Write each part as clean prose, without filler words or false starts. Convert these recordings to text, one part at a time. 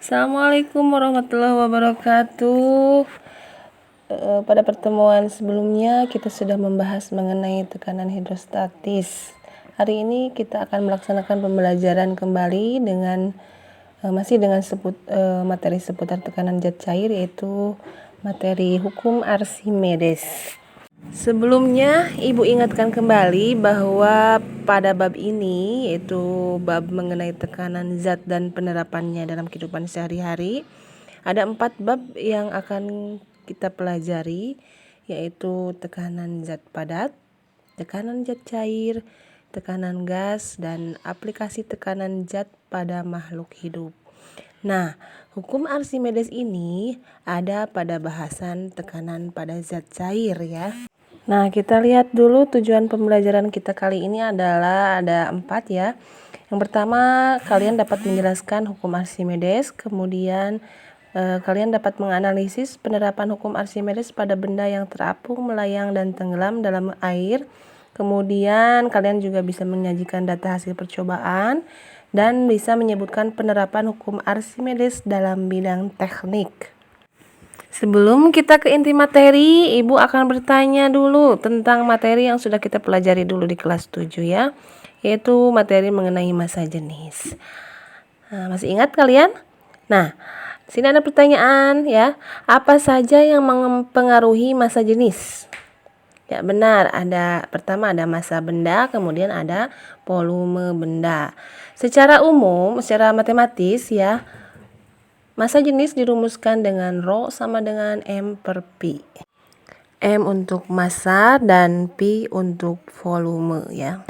Assalamualaikum warahmatullahi wabarakatuh. Pada pertemuan sebelumnya kita sudah membahas mengenai tekanan hidrostatis. Hari ini kita akan melaksanakan pembelajaran kembali dengan masih dengan materi seputar tekanan zat cair, yaitu materi hukum Archimedes. Sebelumnya, Ibu ingatkan kembali bahwa pada bab ini, yaitu bab mengenai tekanan zat dan penerapannya dalam kehidupan sehari-hari, ada 4 bab yang akan kita pelajari, yaitu tekanan zat padat, tekanan zat cair, tekanan gas, dan aplikasi tekanan zat pada makhluk hidup. Nah, hukum Archimedes ini ada pada bahasan tekanan pada zat cair ya. Nah, kita lihat dulu tujuan pembelajaran kita kali ini adalah ada 4 ya. Yang pertama, kalian dapat menjelaskan hukum Archimedes, kemudian kalian dapat menganalisis penerapan hukum Archimedes pada benda yang terapung, melayang, dan tenggelam dalam air. Kemudian kalian juga bisa menyajikan data hasil percobaan dan bisa menyebutkan penerapan hukum Archimedes dalam bidang teknik. Sebelum kita ke inti materi, Ibu akan bertanya dulu tentang materi yang sudah kita pelajari dulu di kelas 7 ya, yaitu materi mengenai massa jenis. Nah, masih ingat kalian? Nah, sini ada pertanyaan ya. Apa saja yang mempengaruhi massa jenis? Ya benar, pertama ada massa benda, kemudian ada volume benda. Secara umum, secara matematis ya, massa jenis dirumuskan dengan Rho sama dengan M per Pi. M untuk massa dan Pi untuk volume ya.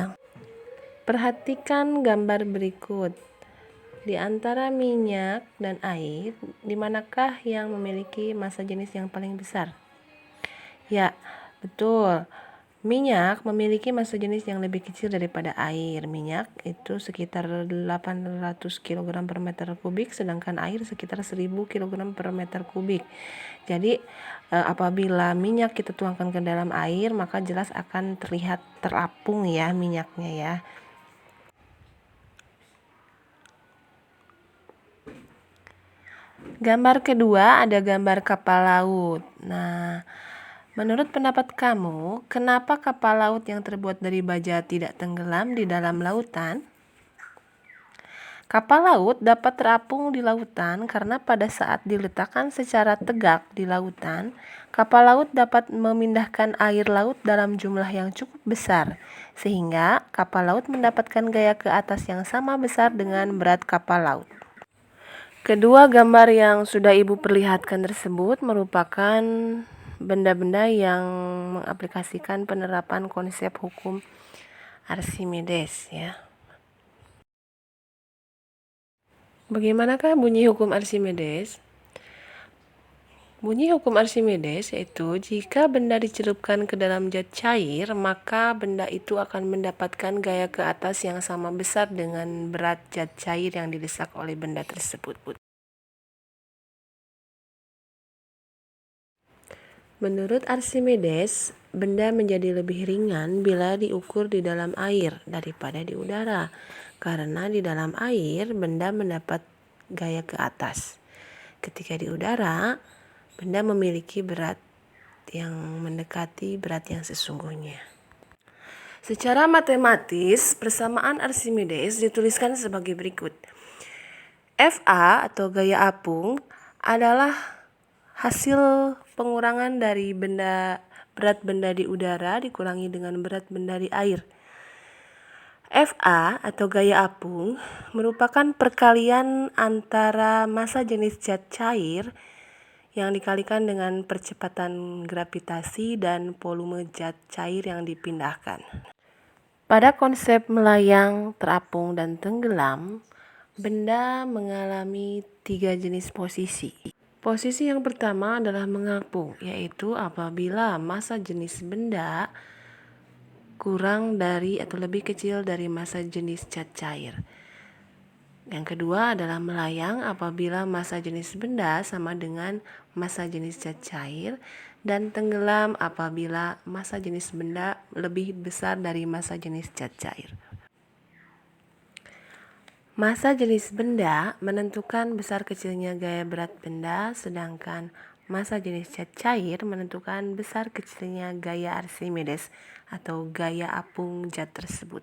Perhatikan gambar berikut. Di antara minyak dan air, di manakah yang memiliki massa jenis yang paling besar? Ya, betul. Minyak memiliki massa jenis yang lebih kecil daripada air. Minyak itu sekitar 800 kg per meter kubik, sedangkan air sekitar 1000 kg per meter kubik. Jadi apabila minyak kita tuangkan ke dalam air, maka jelas akan terlihat terapung ya minyaknya ya. Gambar kedua ada gambar kapal laut. Nah, menurut pendapat kamu, kenapa kapal laut yang terbuat dari baja tidak tenggelam di dalam lautan? Kapal laut dapat terapung di lautan karena pada saat diletakkan secara tegak di lautan, kapal laut dapat memindahkan air laut dalam jumlah yang cukup besar, sehingga kapal laut mendapatkan gaya ke atas yang sama besar dengan berat kapal laut. Kedua gambar yang sudah Ibu perlihatkan tersebut merupakan benda-benda yang mengaplikasikan penerapan konsep hukum Archimedes ya. Bagaimanakah bunyi hukum Archimedes? Bunyi hukum Archimedes yaitu jika benda dicelupkan ke dalam zat cair, maka benda itu akan mendapatkan gaya ke atas yang sama besar dengan berat zat cair yang didesak oleh benda tersebut. Menurut Archimedes, benda menjadi lebih ringan bila diukur di dalam air daripada di udara, karena di dalam air benda mendapat gaya ke atas. Ketika di udara, benda memiliki berat yang mendekati berat yang sesungguhnya. Secara matematis, persamaan Archimedes dituliskan sebagai berikut. Fa atau gaya apung adalah hasil pengurangan dari berat benda di udara dikurangi dengan berat benda di air. Fa atau gaya apung merupakan perkalian antara massa jenis zat cair yang dikalikan dengan percepatan gravitasi dan volume zat cair yang dipindahkan. Pada konsep melayang, terapung, dan tenggelam, benda mengalami 3 jenis posisi. Posisi yang pertama adalah mengapung, yaitu apabila massa jenis benda kurang dari atau lebih kecil dari massa jenis zat cair. Yang kedua adalah melayang apabila massa jenis benda sama dengan massa jenis zat cair, dan tenggelam apabila massa jenis benda lebih besar dari massa jenis zat cair. Massa jenis benda menentukan besar kecilnya gaya berat benda, sedangkan massa jenis cat cair menentukan besar kecilnya gaya Archimedes atau gaya apung zat tersebut.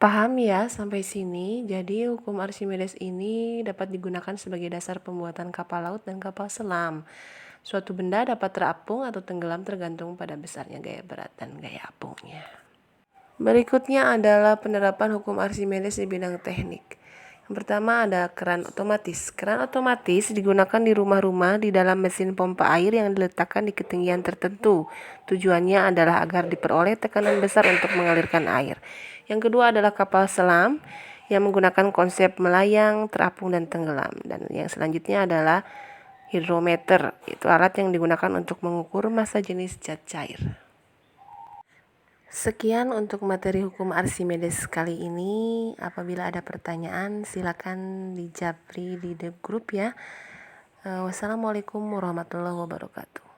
Paham ya sampai sini? Jadi hukum Archimedes ini dapat digunakan sebagai dasar pembuatan kapal laut dan kapal selam. Suatu benda dapat terapung atau tenggelam tergantung pada besarnya gaya berat dan gaya apungnya. Berikutnya adalah penerapan hukum Archimedes di bidang teknik. Yang pertama ada keran otomatis. Keran otomatis digunakan di rumah-rumah di dalam mesin pompa air yang diletakkan di ketinggian tertentu. Tujuannya adalah agar diperoleh tekanan besar untuk mengalirkan air. Yang kedua adalah kapal selam yang menggunakan konsep melayang, terapung, dan tenggelam. Dan yang selanjutnya adalah hidrometer, itu alat yang digunakan untuk mengukur massa jenis zat cair. Sekian untuk materi hukum Archimedes kali ini. Apabila ada pertanyaan silakan dijapri di grup ya. Wassalamualaikum warahmatullahi wabarakatuh.